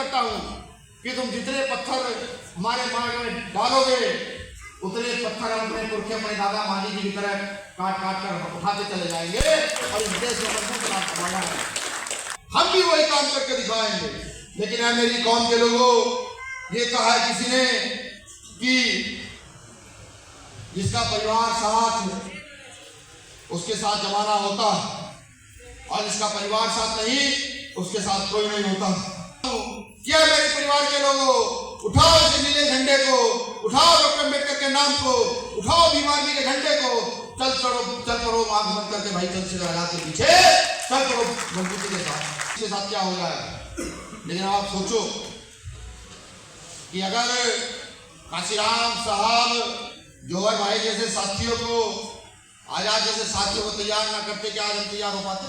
करता हूँ कि तुम जितने पत्थर हमारे मार्ग में डालोगे उतने पत्थर हम अपने पुरखे अपने दादा माजी जी की तरह काट काट कर उठाते चले जाएंगे और इस देश को मजबूत बनाना है। हम भी वही काम करके दिखाएंगे। लेकिन है मेरी कौम के लोगों, ये कहा है किसी ने कि जिसका परिवार साथ उसके साथ जमाना होता और जिसका परिवार साथ नहीं उसके साथ कोई नहीं होता। क्या मेरे परिवार के लोगों, उठाओ इस नीले झंडे को, उठाओ डॉक्टर अम्बेडकर के नाम को, उठाओ भीम आर्मी के झंडे को, चल पड़ो आंख बंद करके भाई चंद्रशेखर आजाद के पीछे चल पड़ो मजबूती के साथ। इसके साथ क्या हो जाए। लेकिन आप सोचो कि अगर काशीराम साहब जौहर भाई जैसे साथियों को, आजाद जैसे साथियों को तैयार ना करते, क्या आज हम तैयार हो पाते।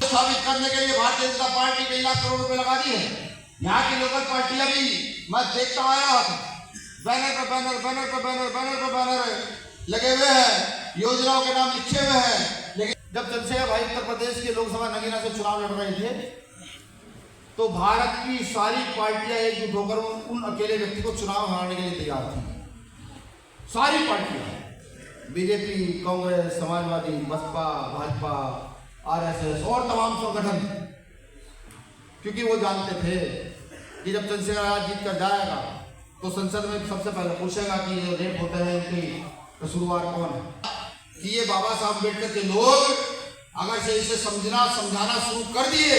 स्थापित करने के लिए भारतीय जनता पार्टी के 1 लाख करोड़ रुपए लगा दिए हैं। यहाँ की लोकल पार्टियां भी मैं देखता आया था, बैनर पर बैनर, बैनर पर बैनर, बैनर पर बैनर लगे हुए हैं, योजनाओं के नाम लिखे हुए हैं। लेकिन जब चंद्रशेखर भाई उत्तर प्रदेश के लोकसभा नगीना से चुनाव लड़ रहे थे तो भारत की सारी पार्टियां एकजुट होकर उन अकेले व्यक्ति को चुनाव हराने के लिए तैयार थी। सारी पार्टियां, बीजेपी, कांग्रेस, समाजवादी, बसपा, भाजपा, आरएसएस और तमाम संगठन, क्योंकि वो जानते थे कि जब चंद्रशेखर आजाद जीत कर जाएगा तो संसद में सबसे पहले पूछेगा कि ये रेप होते हैं इनकी कसूरवार कौन है। कि ये बाबा साहब अम्बेडकर के लोग अगर से इसे समझाना शुरू कर दिए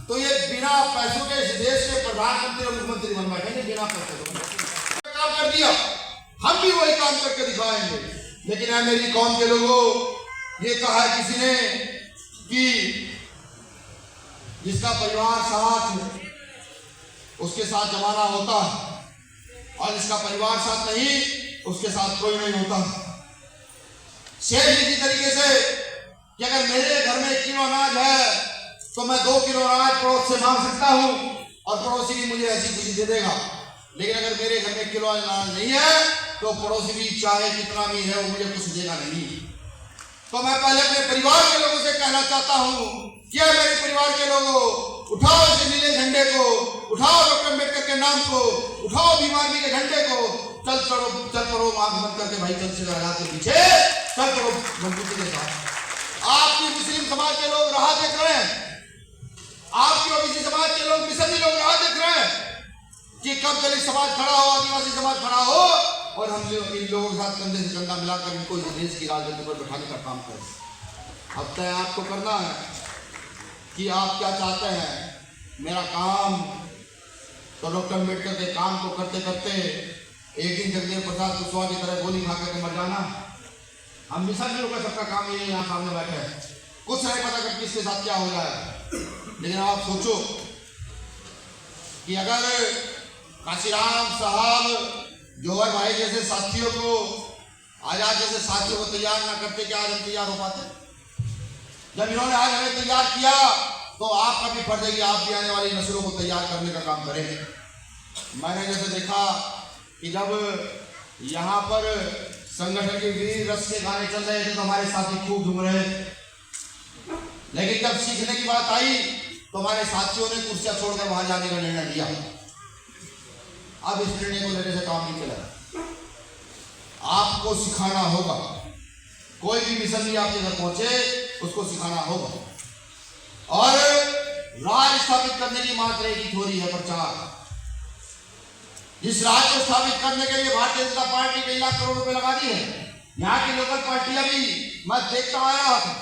तो ये बिना पैसों के इस देश के प्रधानमंत्री और मुख्यमंत्री बन बैठेंगे। बिना पैसों के काम कर दिया, हम भी वही काम करके दिखाएंगे। लेकिन है मेरी कौम के लोगों, ये कहा है किसी ने कि जिसका परिवार साथ उसके साथ जमाना होता और जिसका परिवार साथ नहीं उसके साथ कोई नहीं होता। शेर इसी तरीके से कि अगर मेरे घर में 1 किलो अनाज है तो मैं 2 किलो अनाज पड़ोस से मांग सकता हूं और पड़ोसी भी मुझे ऐसी खुशी दे देगा। लेकिन अगर मेरे घर में 1 किलो अनाज नहीं है तो पड़ोसी भी चाहे कितना भी है वो मुझे कुछ देगा नहीं। तो मैं पहले अपने परिवार के लोगों से कहना चाहता हूं, क्या मेरे परिवार के लोगों, उठाओ इस नीले झंडे को, उठाओ डॉक्टर अम्बेडकर के नाम को, उठाओ भीम आर्मी के झंडे को, चल पड़ो आंख बंद करके भाई चंद्रशेखर आजाद के पीछे चल पड़ो मजबूती के साथ। आपकी मुस्लिम समाज के लोग राह देख रहे हैं, आपकी ओबीसी समाज के लोग, मिसली लोग राह देख रहे हैं कि कब दलित समाज खड़ा हो, आदिवासी समाज खड़ा हो और हम इन लोगों के साथ कंधे से कंधा मिलाकर इनको इस देश की राजनीति पर बैठाने का काम करें। अब तय आपको करना है कि आप क्या चाहते हैं। मेरा काम तो डॉक्टर अम्बेडकर के काम को करते करते एक दिन जगदेव प्रसाद कुशवाहा की तरह गोली खा करके मर जाना। हम मिशन नहीं होकर सबका काम ये यहाँ सामने बैठे हैं, कुछ नहीं पता कि किसके साथ क्या हो जाए। लेकिन आप सोचो कि अगर काशीराम साहब जौहर भाई जैसे साथियों को, आजाद जैसे साथियों को तैयार ना करते, क्या आज हम तैयार हो पाते। जब इन्होंने आज हमें तैयार किया तो आपका भी फर्ज है कि आप भी आने वाली नस्लों को तैयार करने का काम करें। मैंने जैसे देखा कि जब यहाँ पर संगठन के वीर रस के गाने चल रहे थे तो हमारे साथी खूब झूम रहे, लेकिन जब सीखने की बात आई तो हमारे साथियों ने कुर्सियां छोड़कर वहां जाने का निर्णय लिया। अब इस निर्णय को लेने से काम नहीं चला, आपको सिखाना होगा। कोई भी मिशन भी आपके घर पहुंचे उसको सिखाना होगा। और राज स्थापित करने की मात्र एक ही थोड़ी है, प्रचार। जिस राज को स्थापित करने के लिए भारतीय जनता पार्टी के 1 लाख करोड़ रुपए लगा दिए हैं। यहाँ की लोकल पार्टियां भी मैं देखता आया था,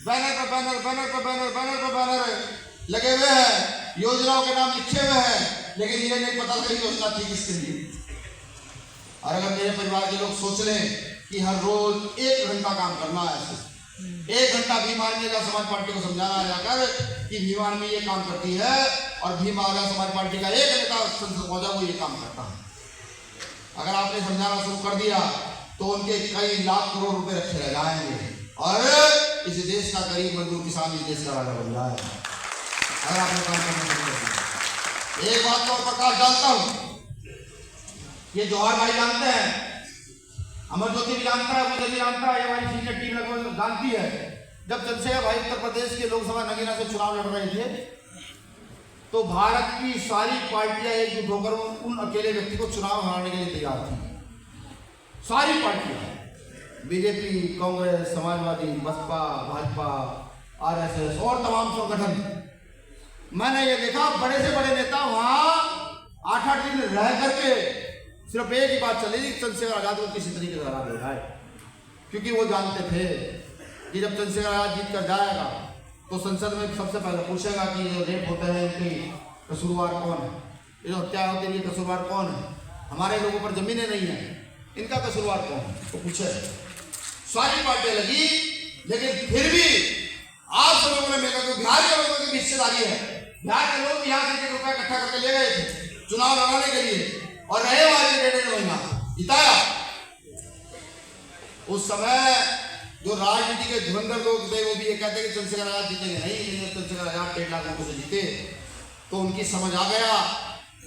बैनर पर बैनर, बैनर पर बैनर, बैनर पर बैनर लगे हुए हैं, योजनाओं के नाम लिखे हुए हैं, लेकिन ये नहीं पता कि योजना थी किसके लिए। और अगर मेरे परिवार के लोग सोच लें कि हर रोज 1 घंटा काम करना है, 1 घंटा भीम आर्मी समाज पार्टी को समझाना जाकर कि भीम आर्मी ये काम करती है और भीम आर्मी समाज पार्टी का एक नेता संसद पहुंचा वो ये काम करता है। अगर आपने समझाना शुरू कर दिया तो उनके कई लाख करोड़ रुपए रखे रह जाएंगे और इस देश का गरीब मजदूर किसान इस देश का राजा बन जाएगा। अगर आपने काम करना शुरू कर दिया। एक बात तो प्रकाश जानता हूं, ये जौहर भाई जानते हैं, अमर ज्योति भी जानता है, मुझे भी जानता है, ये हमारी सीनियर टीम लगभग जानती है। जब चंद्रशेखर भाई उत्तर प्रदेश के लोकसभा नगीना से चुनाव लड़ रहे थे तो भारत की सारी पार्टियां एकजुट होकर उन अकेले व्यक्ति को चुनाव हराने के लिए तैयार थी। सारी पार्टियां, बीजेपी, कांग्रेस, समाजवादी, बसपा, भाजपा, आरएसएस और तमाम संगठन। मैंने ये देखा बड़े से बड़े नेता वहां 8-8 दिन रह करके सिर्फ एक ही बात चली, चंद्रशेखर आजाद को किसी तरीके से हरा देना है, क्योंकि वो जानते थे कि जब चंद्रशेखर आजाद जीत कर जाएगा तो संसद में सबसे पहले पूछेगा कि ये रेप होते हैं इनकी कसूरवार कौन है, ये जो हत्या होती है ये कसूरवार कौन है, हमारे लोगों पर जमीनें नहीं है इनका कसूरवार कौन है, तो पूछे। सारी पार्टियां लगी, लेकिन फिर भी आप सब लोगों ने मिलकर, जो बिहार के लोगों की हिस्सेदारी है, बिहार के लोग यहाँ से रुपया इकट्ठा करके ले गए थे चुनाव लड़ाने के लिए और रहे वाले 1.5 महीना जिताया। उस समय जो राजनीति के धुरंधर लोग थे वो भी ये कहते कि चंद्रशेखर आजाद जीतेंगे, नहीं, चंद्रशेखर आजाद 1.5 लाख लोगों से जीते। तो उनकी समझ आ गया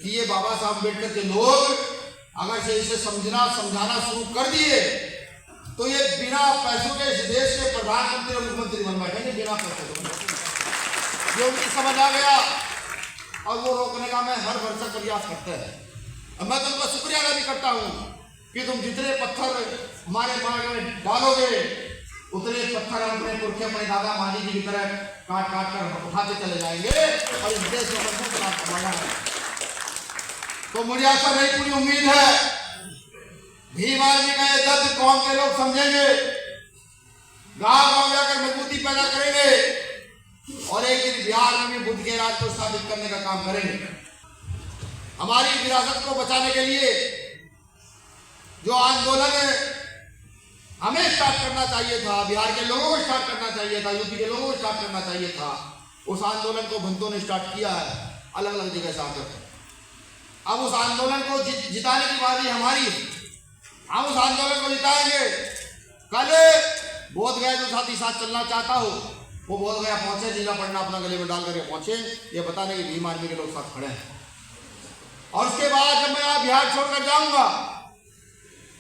कि ये बाबा साहब अम्बेडकर के लोग अगर से इसे समझाना शुरू कर दिए तो ये बिना पैसों के इस देश के प्रधानमंत्री और मुख्यमंत्री बन बैठेंगे, बिना पैसों के। ये उनकी समझ आ गया और वो रोकने का मैं हर भरसक प्रयास करते हैं। मैं तुमको शुक्रिया अदा भी करता हूँ कि तुम जितने पत्थर हमारे मार्ग में डालोगे उतने पत्थर हम अपने पुरखे, अपने दादा माजी जी की तरह काट काट कर उठाते चले जाएंगे और इस देश को मजबूत बनाना है। तो मुझे आशा नहीं, पूरी उम्मीद है भीम आर्मी का ये दर्द कौम के लोग समझेंगे, गांव गांव जाकर मजबूती पैदा करेंगे और एक दिन बिहार में भी बुद्ध के राज को स्थापित करने का काम करेंगे। हमारी विरासत को बचाने के लिए जो आंदोलन हमें स्टार्ट करना चाहिए था, बिहार के लोगों को स्टार्ट करना चाहिए था, यूपी के लोगों को स्टार्ट करना चाहिए था, उस आंदोलन को भंतों ने स्टार्ट किया है अलग अलग जगह से आकर। अब उस आंदोलन को जिताने की बारी हमारी, हम उस आंदोलन को जिताएंगे। कल बोधगया जो साथी साथ चलना चाहता हो वो बोधगया पहुंचे, जिला पढ़ना अपना गले में डाल करके पहुंचे, ये बताने कि भीम आर्मी के लोग साथ खड़े हैं। और उसके बाद जब मैं यहाँ बिहार छोड़कर जाऊंगा,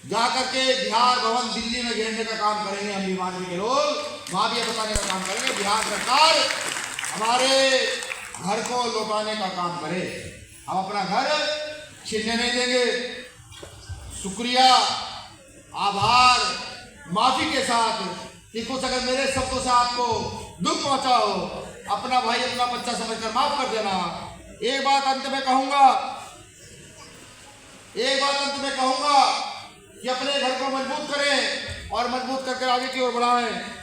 जाकर के बिहार भवन दिल्ली में घेरने का काम करेंगे हम भीम आर्मी के लोग, वहां भी बताने का काम करेंगे बिहार सरकार हमारे घर को लौटाने का काम करे, हम अपना घर छीनने नहीं देंगे। शुक्रिया, आभार, माफी के साथ कि कुछ अगर मेरे शब्दों से आपको दुख पहुंचा हो, अपना भाई अपना बच्चा समझकर माफ कर देना। एक बात अंत में कहूंगा कि अपने घर को मजबूत करें और मजबूत करके आगे की ओर बढ़ाएं।